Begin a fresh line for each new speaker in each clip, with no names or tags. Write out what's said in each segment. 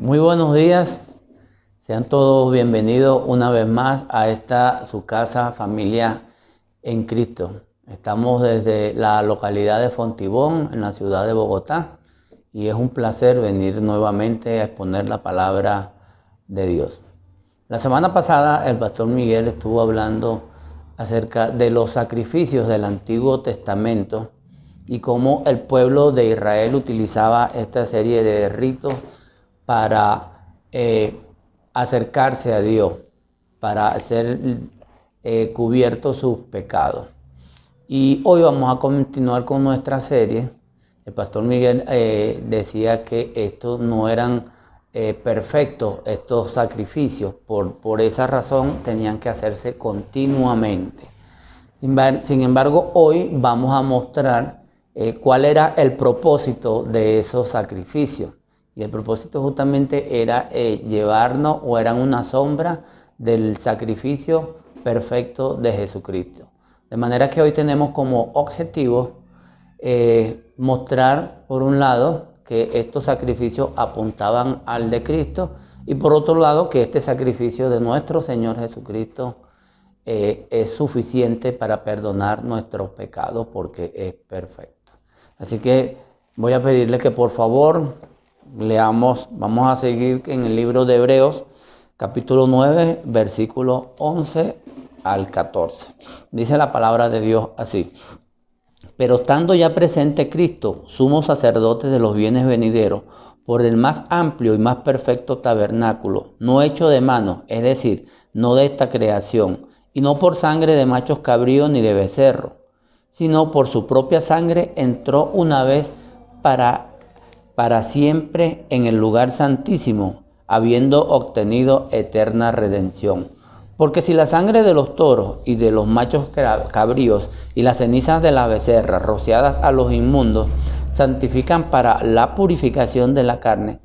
Muy buenos días, sean todos bienvenidos una vez más a esta su casa, familia en Cristo. Estamos desde la localidad de Fontibón, en la ciudad de Bogotá, y es un placer venir nuevamente a exponer la palabra de Dios. La semana pasada el pastor Miguel estuvo hablando acerca de los sacrificios del Antiguo Testamento y cómo el pueblo de Israel utilizaba esta serie de ritos para acercarse a Dios, para ser cubiertos sus pecados. Y hoy vamos a continuar con nuestra serie. El pastor Miguel decía que estos no eran perfectos, estos sacrificios. Por esa razón tenían que hacerse continuamente. Sin embargo, hoy vamos a mostrar cuál era el propósito de esos sacrificios. Y el propósito justamente era llevarnos, o eran una sombra del sacrificio perfecto de Jesucristo. De manera que hoy tenemos como objetivo mostrar, por un lado, que estos sacrificios apuntaban al de Cristo, y por otro lado, que este sacrificio de nuestro Señor Jesucristo es suficiente para perdonar nuestros pecados porque es perfecto. Así que voy a pedirle que por favor leamos, vamos a seguir en el libro de Hebreos, capítulo 9, versículos 11 al 14. Dice la palabra de Dios así: pero estando ya presente Cristo, sumo sacerdote de los bienes venideros, por el más amplio y más perfecto tabernáculo, no hecho de mano, es decir, no de esta creación, y no por sangre de machos cabríos ni de becerro, sino por su propia sangre entró una vez para siempre en el lugar santísimo, habiendo obtenido eterna redención. Porque si la sangre de los toros y de los machos cabríos y las cenizas de la becerra rociadas a los inmundos santifican para la purificación de la carne,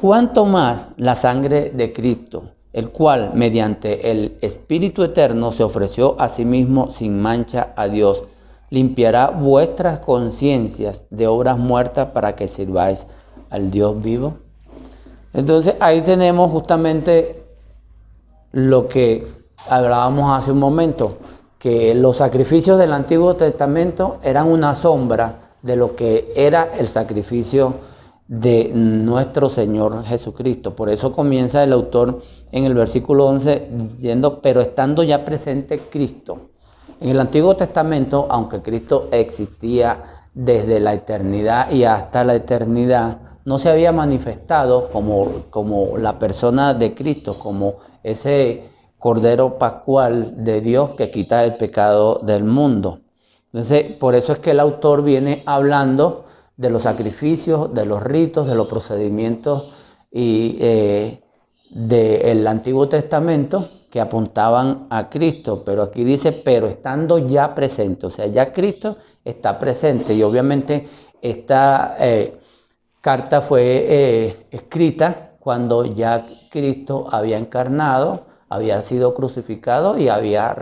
cuánto más la sangre de Cristo, el cual mediante el Espíritu Eterno se ofreció a sí mismo sin mancha a Dios, limpiará vuestras conciencias de obras muertas para que sirváis al Dios vivo. Entonces ahí tenemos justamente lo que hablábamos hace un momento, que los sacrificios del Antiguo Testamento eran una sombra de lo que era el sacrificio de nuestro Señor Jesucristo. Por eso comienza el autor en el versículo 11 diciendo: pero estando ya presente Cristo. En el Antiguo Testamento, aunque Cristo existía desde la eternidad y hasta la eternidad, no se había manifestado como la persona de Cristo, como ese Cordero Pascual de Dios que quita el pecado del mundo. Entonces, por eso es que el autor viene hablando de los sacrificios, de los ritos, de los procedimientos y del Antiguo Testamento que apuntaban a Cristo. Pero aquí dice, pero estando ya presente, o sea, ya Cristo está presente. Y obviamente esta carta fue escrita cuando ya Cristo había encarnado, había sido crucificado y había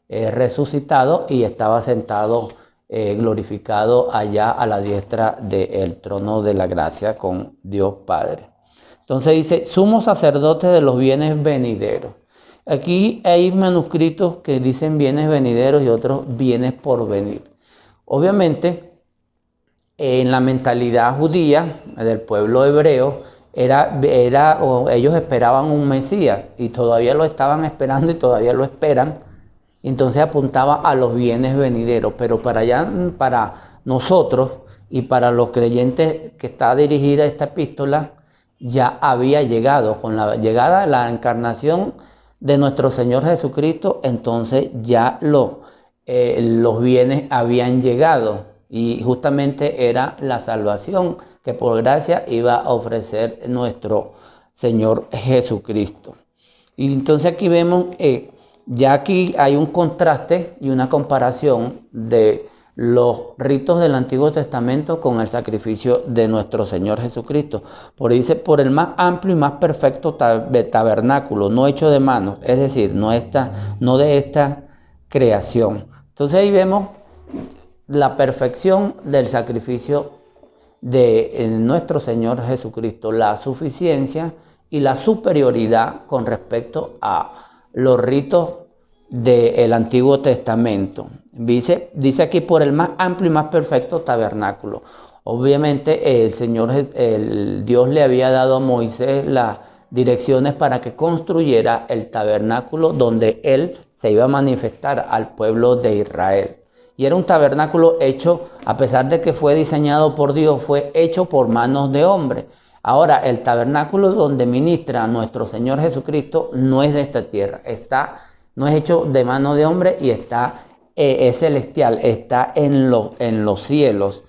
resucitado y estaba sentado glorificado allá a la diestra del trono de la gracia con Dios Padre. Entonces dice, sumo sacerdote de los bienes venideros. Aquí hay manuscritos que dicen bienes venideros y otros bienes por venir. Obviamente, en la mentalidad judía del pueblo hebreo, ellos esperaban un Mesías y todavía lo estaban esperando y todavía lo esperan. Entonces apuntaba a los bienes venideros, pero para nosotros y para los creyentes que está dirigida esta epístola, ya había llegado. Con la llegada de la encarnación de nuestro Señor Jesucristo, entonces ya los bienes habían llegado y justamente era la salvación que por gracia iba a ofrecer nuestro Señor Jesucristo. Y entonces aquí vemos, ya aquí hay un contraste y una comparación de los ritos del Antiguo Testamento con el sacrificio de nuestro Señor Jesucristo. Por ahí dice, por el más amplio y más perfecto tabernáculo, no hecho de manos, es decir, no de esta creación. Entonces ahí vemos la perfección del sacrificio de nuestro Señor Jesucristo, la suficiencia y la superioridad con respecto a los ritos del Antiguo Testamento. Dice aquí por el más amplio y más perfecto tabernáculo. Obviamente el Dios le había dado a Moisés las direcciones para que construyera el tabernáculo donde él se iba a manifestar al pueblo de Israel. Y era un tabernáculo hecho, a pesar de que fue diseñado por Dios, fue hecho por manos de hombre. Ahora, el tabernáculo donde ministra nuestro Señor Jesucristo no es de esta tierra, no es hecho de mano de hombre y es celestial, está en los cielos.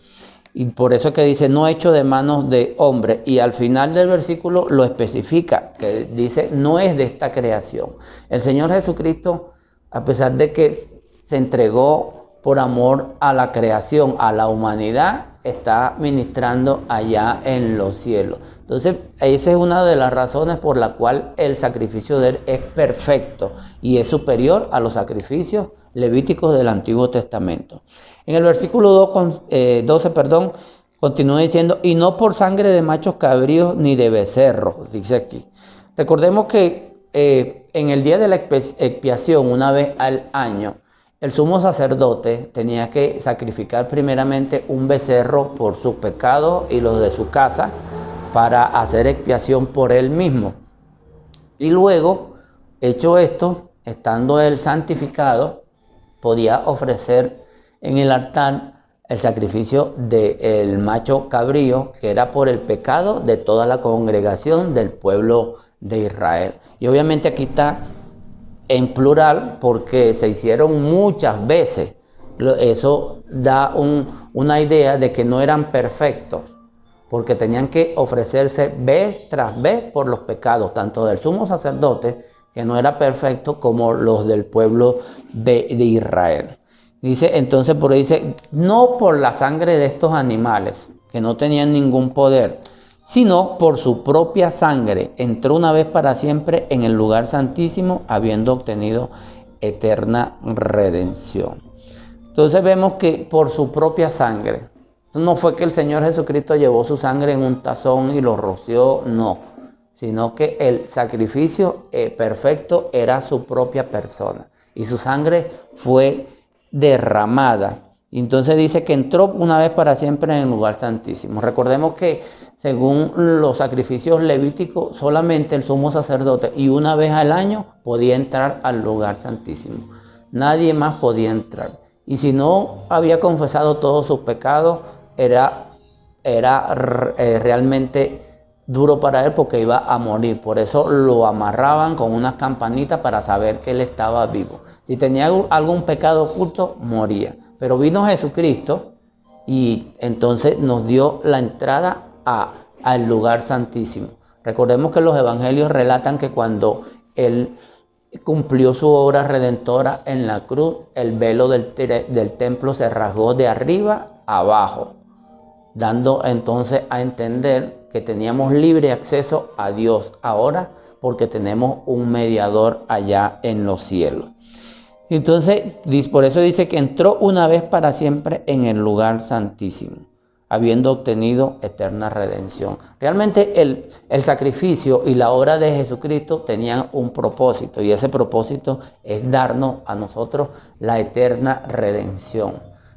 Y por eso es que dice, no hecho de manos de hombre. Y al final del versículo lo especifica, que dice, no es de esta creación. El Señor Jesucristo, a pesar de que se entregó por amor a la creación, a la humanidad, está ministrando allá en los cielos. Entonces, esa es una de las razones por la cual el sacrificio de él es perfecto y es superior a los sacrificios levíticos del Antiguo Testamento. En el versículo 12, continúa diciendo, y no por sangre de machos cabríos ni de becerros, dice aquí. Recordemos que en el día de la expiación, una vez al año, el sumo sacerdote tenía que sacrificar primeramente un becerro por sus pecados y los de su casa para hacer expiación por él mismo. Y luego, hecho esto, estando él santificado, podía ofrecer en el altar el sacrificio del macho cabrío, que era por el pecado de toda la congregación del pueblo de Israel. Y obviamente aquí está en plural porque se hicieron muchas veces. Eso da una idea de que no eran perfectos, porque tenían que ofrecerse vez tras vez por los pecados, tanto del sumo sacerdote, que no era perfecto, como los del pueblo de Israel. Dice, entonces, por ahí dice, no por la sangre de estos animales, que no tenían ningún poder, sino por su propia sangre, entró una vez para siempre en el lugar santísimo, habiendo obtenido eterna redención. Entonces vemos que por su propia sangre, no fue que el Señor Jesucristo llevó su sangre en un tazón y lo roció, no, sino que el sacrificio perfecto era su propia persona y su sangre fue derramada. Entonces dice que entró una vez para siempre en el lugar santísimo. Recordemos que según los sacrificios levíticos, solamente el sumo sacerdote y una vez al año podía entrar al lugar santísimo. Nadie más podía entrar. Y si no había confesado todos sus pecados, era realmente duro para él porque iba a morir. Por eso lo amarraban con unas campanitas para saber que él estaba vivo. Si tenía algún pecado oculto, moría. Pero vino Jesucristo y entonces nos dio la entrada al lugar santísimo. Recordemos que los evangelios relatan que cuando él cumplió su obra redentora en la cruz, el velo del templo se rasgó de arriba a abajo, dando entonces a entender que teníamos libre acceso a Dios ahora porque tenemos un mediador allá en los cielos. Entonces, por eso dice que entró una vez para siempre en el lugar santísimo, habiendo obtenido eterna redención. Realmente el sacrificio y la obra de Jesucristo tenían un propósito, y ese propósito es darnos a nosotros la eterna redención.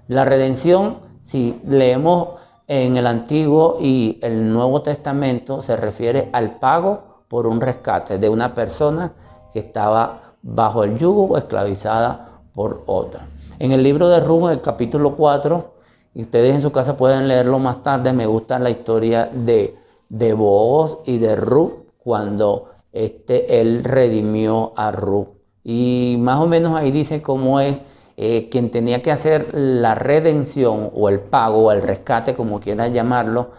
La redención, si leemos en el Antiguo y el Nuevo Testamento, se refiere al pago por un rescate de una persona que estaba bajo el yugo o esclavizada por otra. En el libro de Ruth, en el capítulo 4, y ustedes en su casa pueden leerlo más tarde, me gusta la historia de Booz y de Ruth, cuando él redimió a Ruth. Y más o menos ahí dice cómo es quien tenía que hacer la redención o el pago o el rescate, como quieran llamarlo,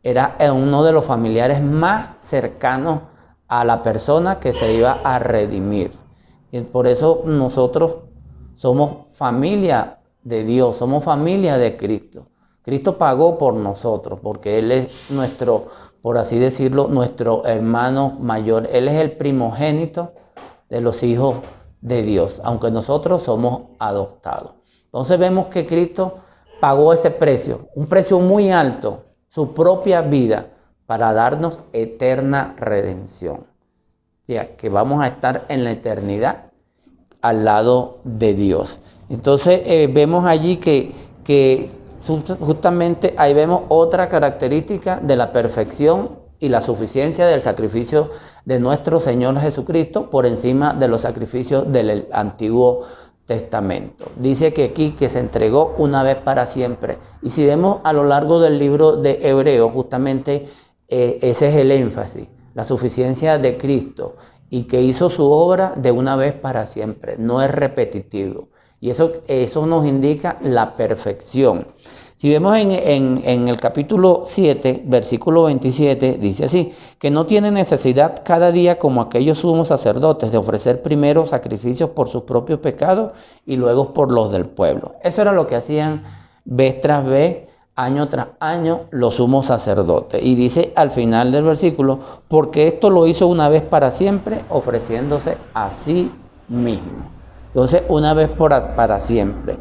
era uno de los familiares más cercanos a la persona que se iba a redimir. Y por eso nosotros somos familia de Dios, somos familia de Cristo. Cristo pagó por nosotros porque Él es nuestro, por así decirlo, nuestro hermano mayor. Él es el primogénito de los hijos de Dios, aunque nosotros somos adoptados. Entonces vemos que Cristo pagó ese precio, un precio muy alto, su propia vida para darnos eterna redención. O sea, que vamos a estar en la eternidad al lado de Dios. Entonces vemos allí que justamente ahí vemos otra característica de la perfección y la suficiencia del sacrificio de nuestro Señor Jesucristo por encima de los sacrificios del Antiguo Testamento. Dice que aquí que se entregó una vez para siempre. Y si vemos a lo largo del libro de Hebreos, justamente ese es el énfasis, la suficiencia de Cristo y que hizo su obra de una vez para siempre, no es repetitivo. Y eso nos indica la perfección. Si vemos en el capítulo 7, versículo 27, dice así, que no tiene necesidad cada día como aquellos sumos sacerdotes de ofrecer primero sacrificios por sus propios pecados y luego por los del pueblo. Eso era lo que hacían vez tras vez, año tras año, los sumos sacerdotes. Y dice al final del versículo, porque esto lo hizo una vez para siempre, ofreciéndose a sí mismo. Entonces, una vez para siempre.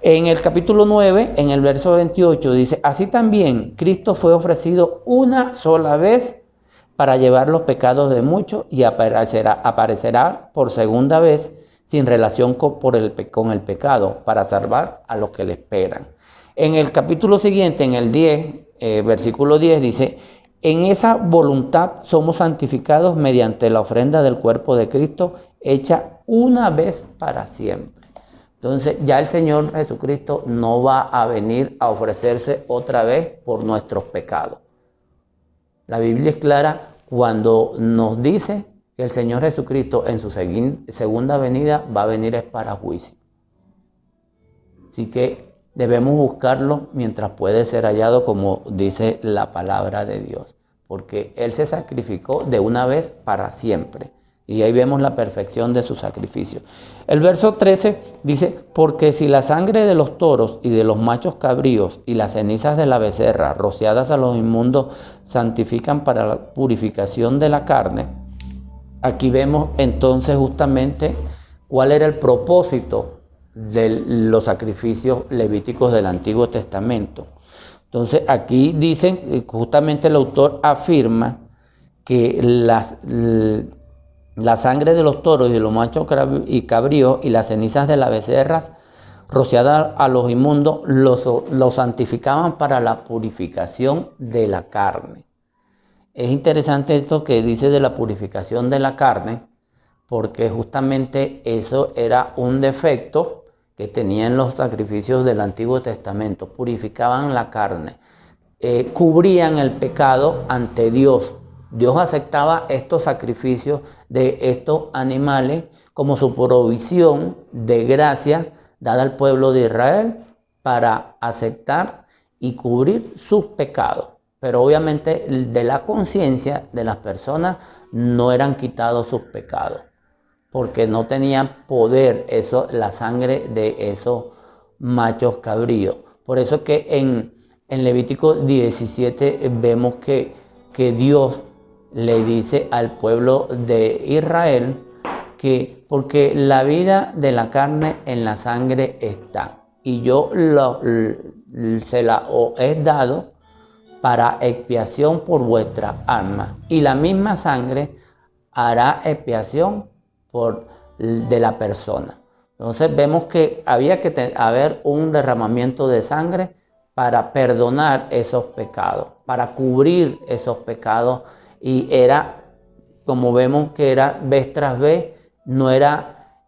En el capítulo 9, en el verso 28, dice, así también Cristo fue ofrecido una sola vez para llevar los pecados de muchos y aparecerá por segunda vez sin relación con el pecado para salvar a los que le esperan. En el capítulo siguiente, en el 10, versículo 10, dice, en esa voluntad somos santificados mediante la ofrenda del cuerpo de Cristo hecha una vez para siempre. Entonces ya el Señor Jesucristo no va a venir a ofrecerse otra vez por nuestros pecados. La Biblia es clara cuando nos dice que el Señor Jesucristo en su segunda venida va a venir es para juicio. Así que debemos buscarlo mientras puede ser hallado, como dice la palabra de Dios, porque Él se sacrificó de una vez para siempre. Y ahí vemos la perfección de su sacrificio. El verso 13 dice, porque si la sangre de los toros y de los machos cabríos y las cenizas de la becerra rociadas a los inmundos santifican para la purificación de la carne, aquí vemos entonces justamente cuál era el propósito de los sacrificios levíticos del Antiguo Testamento. Entonces aquí dicen, justamente el autor afirma que la sangre de los toros y de los machos y cabríos y las cenizas de las becerras rociadas a los inmundos los santificaban para la purificación de la carne. Es interesante esto que dice de la purificación de la carne, porque justamente eso era un defecto que tenían los sacrificios del Antiguo Testamento. Purificaban la carne, cubrían el pecado ante Dios. Dios aceptaba estos sacrificios de estos animales como su provisión de gracia dada al pueblo de Israel para aceptar y cubrir sus pecados. Pero obviamente de la conciencia de las personas no eran quitados sus pecados, porque no tenían poder la sangre de esos machos cabríos. Por eso que en Levítico 17 vemos que Dios le dice al pueblo de Israel que porque la vida de la carne en la sangre está y yo se la he dado para expiación por vuestra alma, y la misma sangre hará expiación de la persona. Entonces vemos que había que haber un derramamiento de sangre para perdonar esos pecados, para cubrir esos pecados. Y era, como vemos que era vez tras vez, no era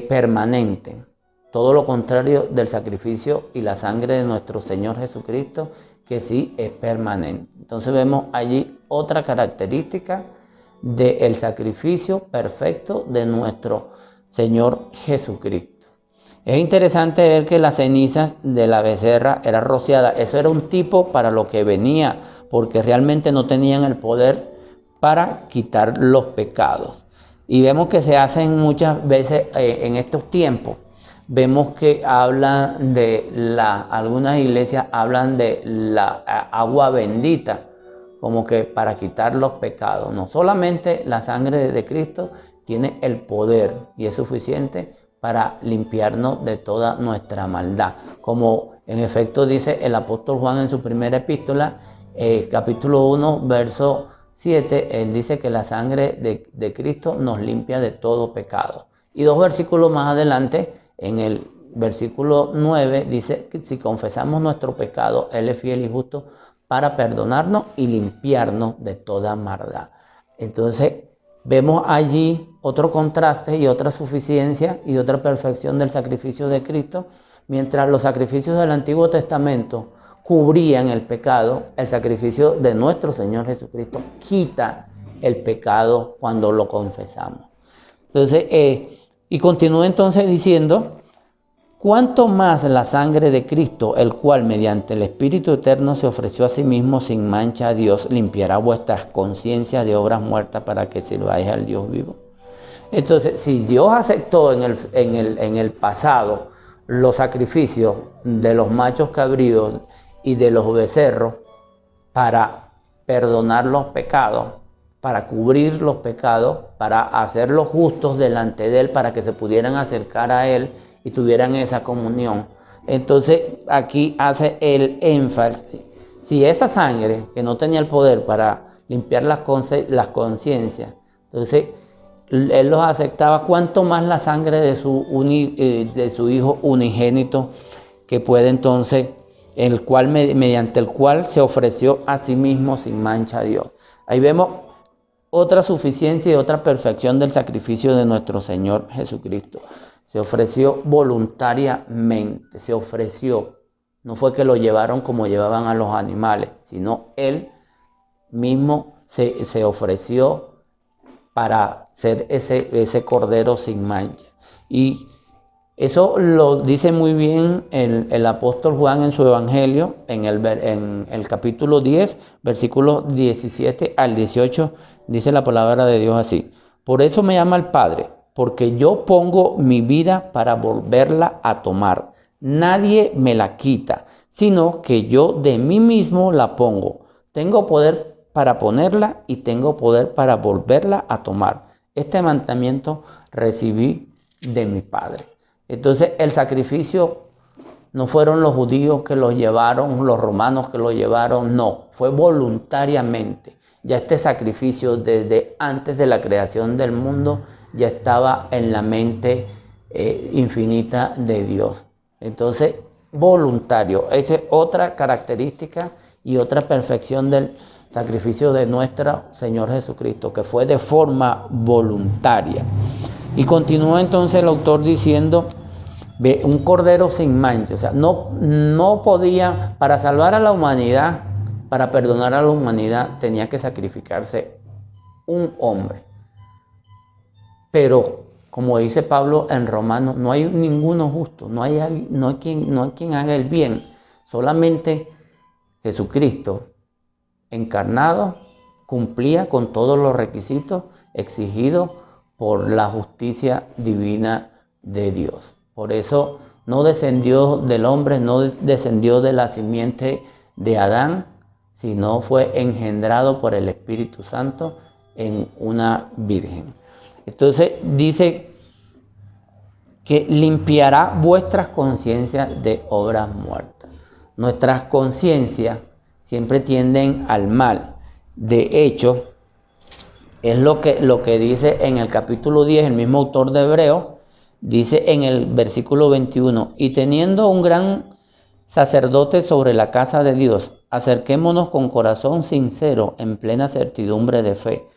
permanente. Todo lo contrario del sacrificio y la sangre de nuestro Señor Jesucristo, que sí es permanente. Entonces vemos allí otra característica del sacrificio perfecto de nuestro Señor Jesucristo. Es interesante ver que las cenizas de la becerra eran rociadas. Eso era un tipo para lo que venía, porque realmente no tenían el poder para quitar los pecados. Y vemos que se hacen muchas veces en estos tiempos. Vemos que hablan de algunas iglesias hablan de la agua bendita, como que para quitar los pecados. No solamente la sangre de Cristo tiene el poder y es suficiente para limpiarnos de toda nuestra maldad. Como En efecto, dice el apóstol Juan en su primera epístola, capítulo 1, verso 7, él dice que la sangre de Cristo nos limpia de todo pecado. Y 2 versículos más adelante, en el versículo 9, dice que si confesamos nuestro pecado, Él es fiel y justo para perdonarnos y limpiarnos de toda maldad. Entonces, vemos allí otro contraste y otra suficiencia y otra perfección del sacrificio de Cristo. Mientras los sacrificios del Antiguo Testamento cubrían el pecado, el sacrificio de nuestro Señor Jesucristo quita el pecado cuando lo confesamos. Entonces, y continúa entonces diciendo, cuánto más la sangre de Cristo, el cual mediante el Espíritu Eterno se ofreció a sí mismo sin mancha a Dios, limpiará vuestras conciencias de obras muertas para que sirváis al Dios vivo. Entonces, si Dios aceptó en el pasado los sacrificios de los machos cabríos y de los becerros para perdonar los pecados, para cubrir los pecados, para hacerlos justos delante de Él, para que se pudieran acercar a Él y tuvieran esa comunión. Entonces aquí hace el énfasis. Si esa sangre que no tenía el poder para limpiar las conciencias, entonces Él los aceptaba, cuanto más la sangre de su Hijo unigénito, que puede entonces, mediante el cual se ofreció a sí mismo sin mancha a Dios. Ahí vemos otra suficiencia y otra perfección del sacrificio de nuestro Señor Jesucristo. Se ofreció voluntariamente, se ofreció. No fue que lo llevaron como llevaban a los animales, sino Él mismo se ofreció para ser ese cordero sin mancha. Y eso lo dice muy bien el apóstol Juan en su evangelio, en el capítulo 10, versículos 17 al 18, dice la palabra de Dios así. Por eso me llama el Padre, porque yo pongo mi vida para volverla a tomar. Nadie me la quita, sino que yo de mí mismo la pongo. Tengo poder para ponerla y tengo poder para volverla a tomar. Este mandamiento recibí de mi Padre. Entonces el sacrificio no fueron los judíos que lo llevaron, los romanos que lo llevaron, no, fue voluntariamente. Ya este sacrificio desde antes de la creación del mundo ya estaba en la mente infinita de Dios. Entonces, voluntario. Esa es otra característica y otra perfección del sacrificio de nuestro Señor Jesucristo, que fue de forma voluntaria. Y continúa entonces el autor diciendo, ve, un cordero sin mancha. O sea, no podía, para salvar a la humanidad, para perdonar a la humanidad, tenía que sacrificarse un hombre. Pero, como dice Pablo en Romanos, no hay ninguno justo, no hay quien haga el bien. Solamente Jesucristo, encarnado, cumplía con todos los requisitos exigidos por la justicia divina de Dios. Por eso no descendió del hombre, no descendió de la simiente de Adán, sino fue engendrado por el Espíritu Santo en una virgen. Entonces dice que limpiará vuestras conciencias de obras muertas. Nuestras conciencias siempre tienden al mal. De hecho, es lo que dice en el capítulo 10, el mismo autor de Hebreos, dice en el versículo 21, y teniendo un gran sacerdote sobre la casa de Dios, acerquémonos con corazón sincero en plena certidumbre de fe,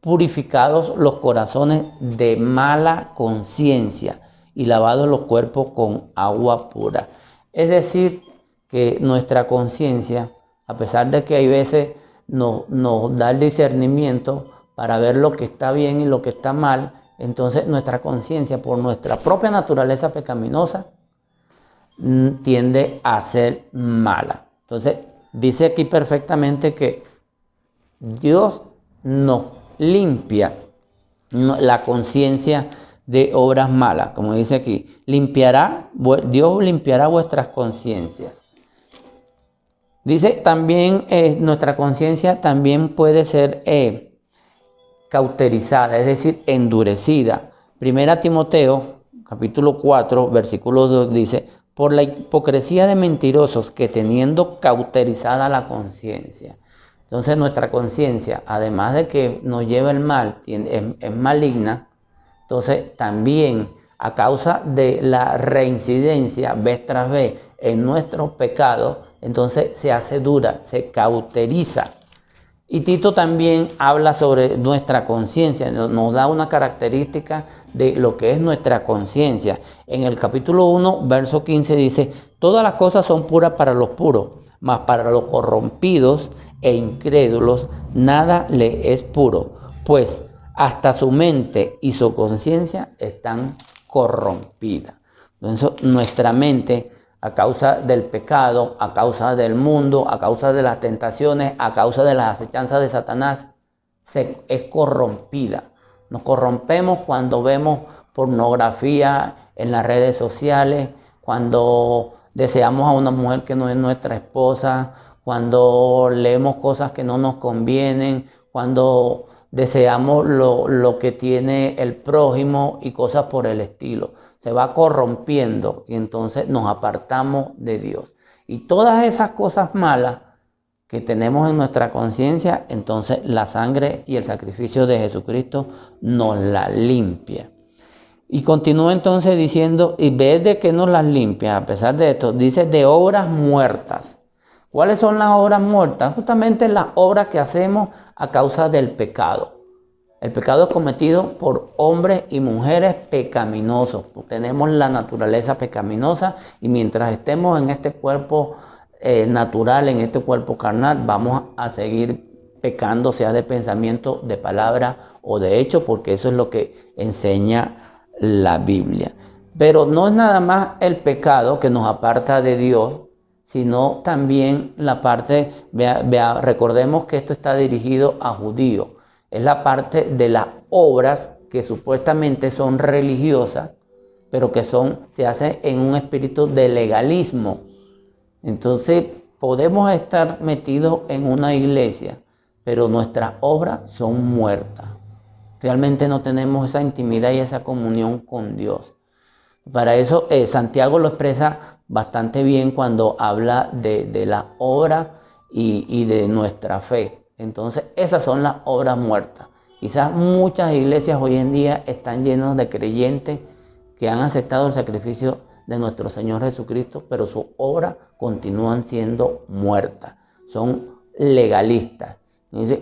purificados los corazones de mala conciencia y lavados los cuerpos con agua pura. Es decir, que nuestra conciencia, a pesar de que hay veces nos da el discernimiento para ver lo que está bien y lo que está mal, entonces nuestra conciencia, por nuestra propia naturaleza pecaminosa, tiende a ser mala. Entonces, dice aquí perfectamente que Dios nos limpia la conciencia de obras malas, como dice aquí, Dios limpiará vuestras conciencias. Dice también, nuestra conciencia también puede ser cauterizada, es decir, endurecida. Primera Timoteo, capítulo 4, versículo 2 dice, por la hipocresía de mentirosos que teniendo cauterizada la conciencia. Entonces nuestra conciencia, además de que nos lleva el mal, es maligna, entonces también a causa de la reincidencia vez tras vez en nuestros pecados, entonces se hace dura, se cauteriza. Y Tito también habla sobre nuestra conciencia, nos da una característica de lo que es nuestra conciencia. En el capítulo 1, verso 15 dice, todas las cosas son puras para los puros, mas para los corrompidos e incrédulos nada le es puro, pues hasta su mente y su conciencia están corrompidas. Entonces nuestra mente, a causa del pecado, a causa del mundo, a causa de las tentaciones, a causa de las acechanzas de Satanás, es corrompida. Nos corrompemos cuando vemos pornografía en las redes sociales, cuando deseamos a una mujer que no es nuestra esposa, cuando leemos cosas que no nos convienen, cuando deseamos lo que tiene el prójimo y cosas por el estilo. Se va corrompiendo y entonces nos apartamos de Dios. Y todas esas cosas malas que tenemos en nuestra conciencia, entonces la sangre y el sacrificio de Jesucristo nos la limpia. Y continúa entonces diciendo, y ve de que nos las limpia, a pesar de esto, dice de obras muertas. ¿Cuáles son las obras muertas? Justamente las obras que hacemos a causa del pecado. El pecado es cometido por hombres y mujeres pecaminosos. Tenemos la naturaleza pecaminosa y mientras estemos en este cuerpo natural, en este cuerpo carnal, vamos a seguir pecando, sea de pensamiento, de palabra o de hecho, porque eso es lo que enseña la Biblia. Pero no es nada más el pecado que nos aparta de Dios, sino también la parte, recordemos que esto está dirigido a judíos. Es la parte de las obras que supuestamente son religiosas, pero que se hacen en un espíritu de legalismo. Entonces podemos estar metidos en una iglesia, pero nuestras obras son muertas. Realmente no tenemos esa intimidad y esa comunión con Dios. Para eso Santiago lo expresa bastante bien cuando habla de las obras y de nuestra fe. Entonces esas son las obras muertas. Quizás muchas iglesias hoy en día están llenas de creyentes que han aceptado el sacrificio de nuestro Señor Jesucristo, pero sus obras continúan siendo muertas. Son legalistas. Entonces,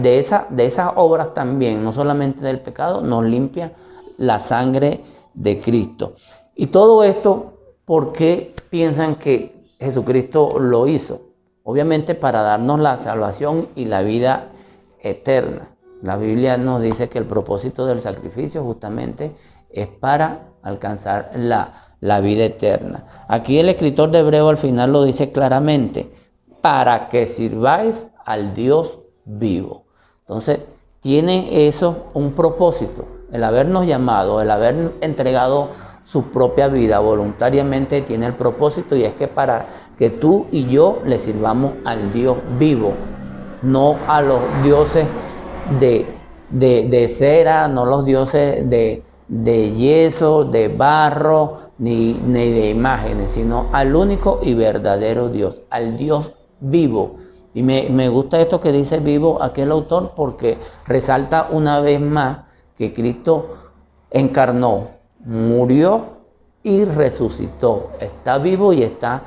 de esas obras también, no solamente del pecado, nos limpia la sangre de Cristo. Y todo esto, ¿por qué piensan que Jesucristo lo hizo? Obviamente para darnos la salvación y la vida eterna. La Biblia nos dice que el propósito del sacrificio justamente es para alcanzar la vida eterna. Aquí el escritor de Hebreo al final lo dice claramente, para que sirváis al Dios vivo. Entonces tiene eso un propósito, el habernos llamado, el haber entregado su propia vida voluntariamente tiene el propósito y es que para que tú y yo le sirvamos al Dios vivo, no a los dioses de cera, no los dioses de yeso, de barro, ni de imágenes, sino al único y verdadero Dios, al Dios vivo. Y me gusta esto que dice vivo aquí el autor porque resalta una vez más que Cristo encarnó, murió y resucitó. Está vivo y está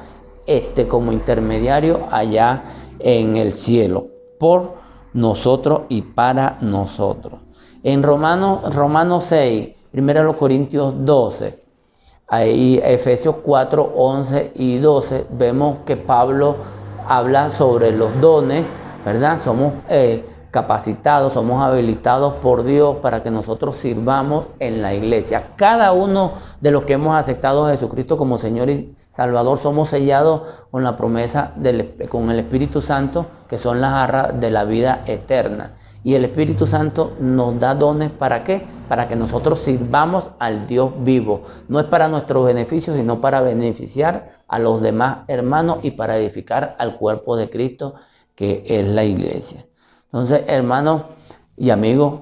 como intermediario allá en el cielo por nosotros y para nosotros. En Romanos 6, 1 Corintios 12, ahí Efesios 4, 11 y 12, vemos que Pablo habla sobre los dones, ¿verdad? Somos capacitados, somos habilitados por Dios para que nosotros sirvamos en la iglesia. Cada uno de los que hemos aceptado a Jesucristo como Señor y Salvador somos sellados con la promesa, con el Espíritu Santo, que son las arras de la vida eterna. Y el Espíritu Santo nos da dones, ¿para qué? Para que nosotros sirvamos al Dios vivo. No es para nuestro beneficio, sino para beneficiar a los demás hermanos y para edificar al cuerpo de Cristo, que es la iglesia. Entonces, hermanos y amigos,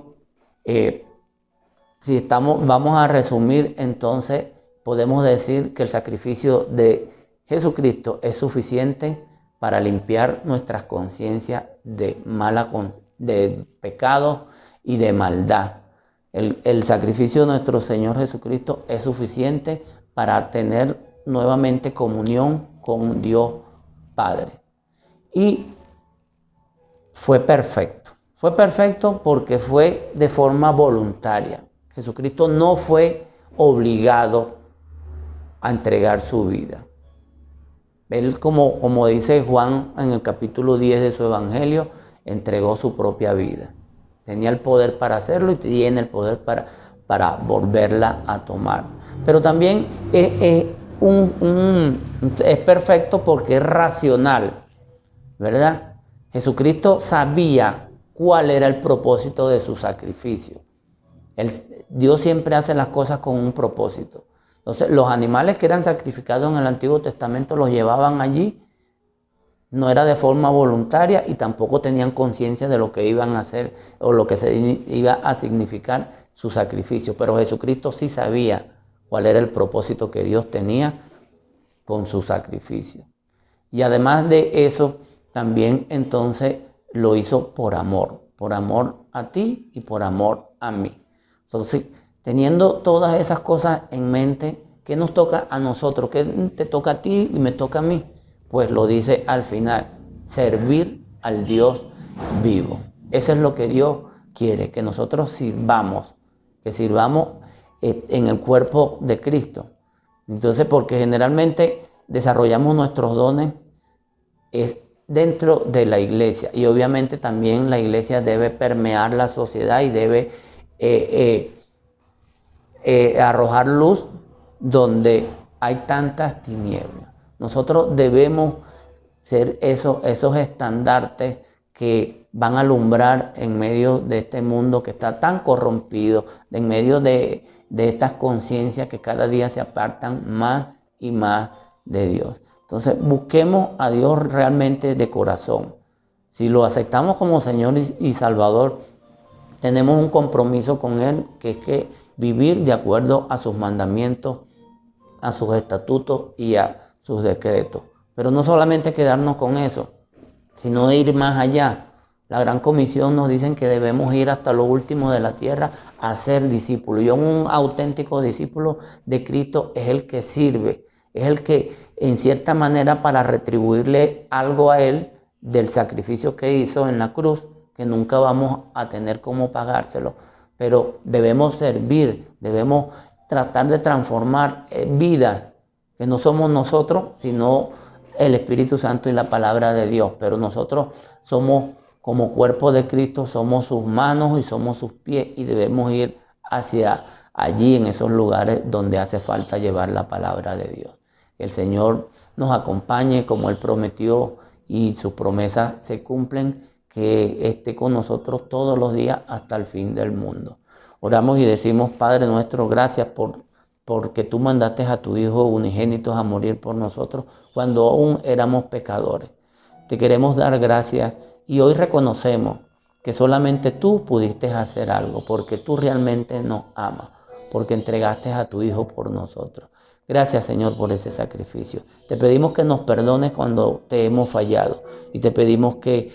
vamos a resumir entonces podemos decir que el sacrificio de Jesucristo es suficiente para limpiar nuestras conciencias de pecado y de maldad. El sacrificio de nuestro Señor Jesucristo es suficiente para tener nuevamente comunión con Dios Padre. Y fue perfecto. Fue perfecto porque fue de forma voluntaria. Jesucristo no fue obligado a entregar su vida. Él, como dice Juan en el capítulo 10 de su Evangelio, entregó su propia vida. Tenía el poder para hacerlo y tiene el poder para volverla a tomar. Pero también es perfecto porque es racional, ¿verdad? Jesucristo sabía cuál era el propósito de su sacrificio. Dios siempre hace las cosas con un propósito. Entonces, los animales que eran sacrificados en el Antiguo Testamento los llevaban allí. No era de forma voluntaria y tampoco tenían conciencia de lo que iban a hacer o lo que se iba a significar su sacrificio. Pero Jesucristo sí sabía cuál era el propósito que Dios tenía con su sacrificio. Y además de eso, también entonces lo hizo por amor a ti y por amor a mí. Entonces, teniendo todas esas cosas en mente, ¿qué nos toca a nosotros? ¿Qué te toca a ti y me toca a mí? Pues lo dice al final, servir al Dios vivo. Eso es lo que Dios quiere, que nosotros sirvamos, en el cuerpo de Cristo. Entonces, porque generalmente desarrollamos nuestros dones es dentro de la iglesia y obviamente también la iglesia debe permear la sociedad y debe arrojar luz donde hay tantas tinieblas. Nosotros debemos ser esos estandartes que van a alumbrar en medio de este mundo que está tan corrompido, en medio de estas conciencias que cada día se apartan más y más de Dios. Entonces, busquemos a Dios realmente de corazón. Si lo aceptamos como Señor y Salvador, tenemos un compromiso con Él, que es que vivir de acuerdo a sus mandamientos, a sus estatutos y a sus decretos. Pero no solamente quedarnos con eso, sino ir más allá. La Gran Comisión nos dice que debemos ir hasta lo último de la tierra a ser discípulos. Y un auténtico discípulo de Cristo es el que sirve, es el que en cierta manera para retribuirle algo a Él del sacrificio que hizo en la cruz, que nunca vamos a tener cómo pagárselo, pero debemos servir, debemos tratar de transformar vidas, que no somos nosotros, sino el Espíritu Santo y la palabra de Dios. Pero nosotros somos como cuerpo de Cristo, somos sus manos y somos sus pies y debemos ir hacia allí, en esos lugares donde hace falta llevar la palabra de Dios. Que el Señor nos acompañe como Él prometió y sus promesas se cumplen, que esté con nosotros todos los días hasta el fin del mundo. Oramos y decimos: Padre nuestro, gracias porque tú mandaste a tu Hijo unigénito a morir por nosotros cuando aún éramos pecadores. Te queremos dar gracias y hoy reconocemos que solamente tú pudiste hacer algo, porque tú realmente nos amas, porque entregaste a tu Hijo por nosotros. Gracias, Señor, por ese sacrificio. Te pedimos que nos perdones cuando te hemos fallado y te pedimos que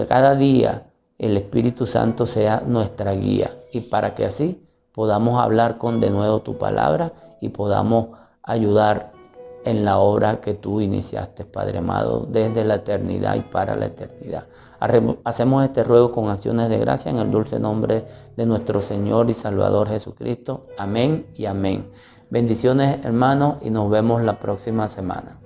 cada día el Espíritu Santo sea nuestra guía y para que así podamos hablar con de nuevo tu palabra y podamos ayudar en la obra que tú iniciaste, Padre amado, desde la eternidad y para la eternidad. Hacemos este ruego con acciones de gracia en el dulce nombre de nuestro Señor y Salvador Jesucristo. Amén y amén. Bendiciones, hermanos, y nos vemos la próxima semana.